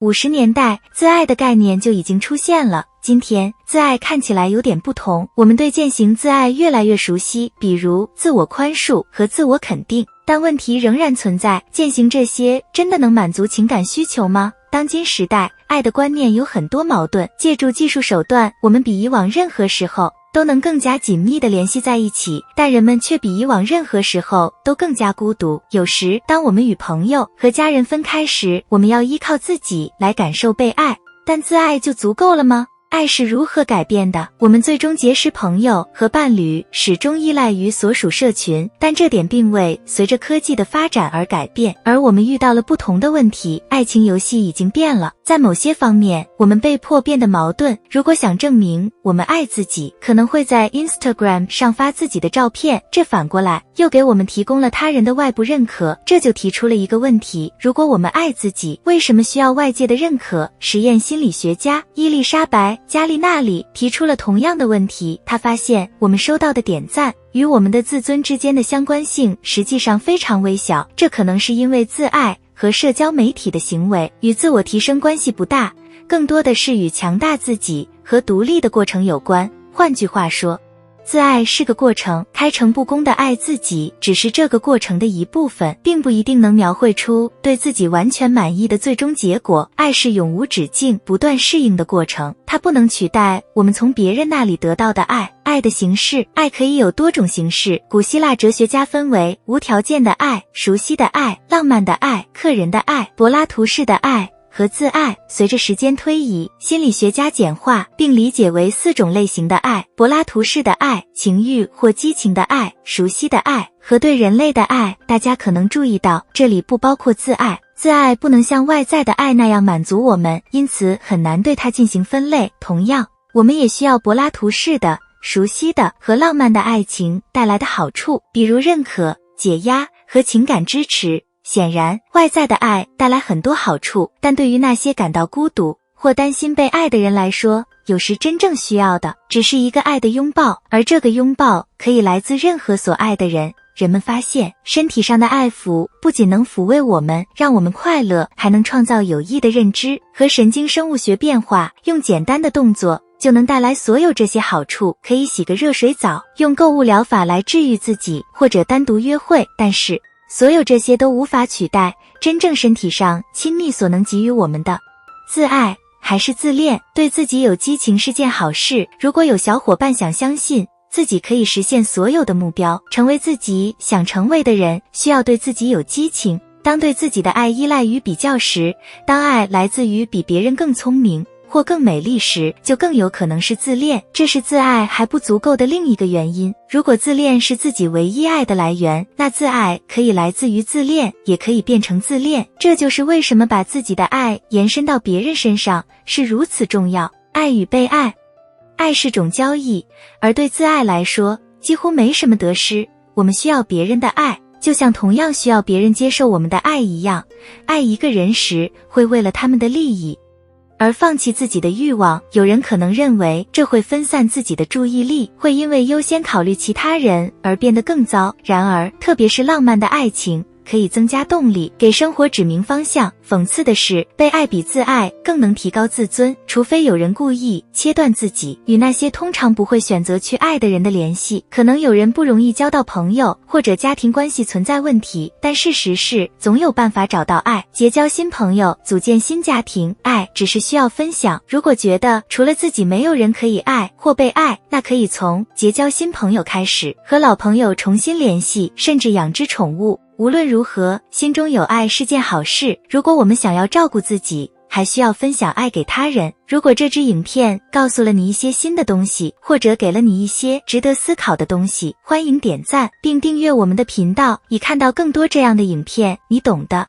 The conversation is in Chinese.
50年代，自爱的概念就已经出现了。今天，自爱看起来有点不同，我们对践行自爱越来越熟悉，比如自我宽恕和自我肯定。但问题仍然存在，践行这些真的能满足情感需求吗？当今时代，爱的观念有很多矛盾，借助技术手段，我们比以往任何时候都能更加紧密地联系在一起，但人们却比以往任何时候都更加孤独。有时，当我们与朋友和家人分开时，我们要依靠自己来感受被爱，但自爱就足够了吗？爱是如何改变的？我们最终结识朋友和伴侣始终依赖于所属社群，但这点并未随着科技的发展而改变，而我们遇到了不同的问题。爱情游戏已经变了，在某些方面，我们被迫变得矛盾。如果想证明我们爱自己，可能会在 Instagram 上发自己的照片，这反过来又给我们提供了他人的外部认可。这就提出了一个问题：如果我们爱自己，为什么需要外界的认可？实验心理学家伊丽莎白加利纳里提出了同样的问题，他发现我们收到的点赞与我们的自尊之间的相关性实际上非常微小，这可能是因为自爱和社交媒体的行为与自我提升关系不大，更多的是与强大自己和独立的过程有关。换句话说，自爱是个过程，开诚布公的爱自己只是这个过程的一部分，并不一定能描绘出对自己完全满意的最终结果。爱是永无止境、不断适应的过程，它不能取代我们从别人那里得到的爱。爱的形式，爱可以有多种形式。古希腊哲学家分为无条件的爱、熟悉的爱、浪漫的爱、客人的爱、柏拉图式的爱和自爱。随着时间推移，心理学家简化并理解为4种类型的爱：柏拉图式的爱、情欲或激情的爱、熟悉的爱和对人类的爱。大家可能注意到，这里不包括自爱。自爱不能像外在的爱那样满足我们，因此很难对它进行分类。同样，我们也需要柏拉图式的、熟悉的和浪漫的爱情带来的好处，比如认可、解压和情感支持。显然，外在的爱带来很多好处，但对于那些感到孤独或担心被爱的人来说，有时真正需要的只是一个爱的拥抱，而这个拥抱可以来自任何所爱的人。人们发现，身体上的爱抚不仅能抚慰我们，让我们快乐，还能创造有益的认知和神经生物学变化。用简单的动作就能带来所有这些好处，可以洗个热水澡，用购物疗法来治愈自己，或者单独约会，但是所有这些都无法取代真正身体上亲密所能给予我们的。自爱还是自恋？对自己有激情是件好事。如果有小伙伴想相信自己可以实现所有的目标，成为自己想成为的人，需要对自己有激情。当对自己的爱依赖于比较时，当爱来自于比别人更聪明或更美丽时，就更有可能是自恋。这是自爱还不足够的另一个原因。如果自恋是自己唯一爱的来源，那自爱可以来自于自恋，也可以变成自恋。这就是为什么把自己的爱延伸到别人身上是如此重要。爱与被爱，爱是种交易，而对自爱来说，几乎没什么得失。我们需要别人的爱，就像同样需要别人接受我们的爱一样。爱一个人时，会为了他们的利益而放弃自己的欲望。有人可能认为这会分散自己的注意力，会因为优先考虑其他人而变得更糟。然而，特别是浪漫的爱情可以增加动力，给生活指明方向。讽刺的是，被爱比自爱更能提高自尊，除非有人故意切断自己与那些通常不会选择去爱的人的联系。可能有人不容易交到朋友，或者家庭关系存在问题，但事实是，总有办法找到爱，结交新朋友，组建新家庭。爱只是需要分享。如果觉得除了自己没有人可以爱或被爱，那可以从结交新朋友开始，和老朋友重新联系，甚至养只宠物。无论如何，心中有爱是件好事。如果我们想要照顾自己，还需要分享爱给他人。如果这支影片告诉了你一些新的东西，或者给了你一些值得思考的东西，欢迎点赞并订阅我们的频道，以看到更多这样的影片。你懂的。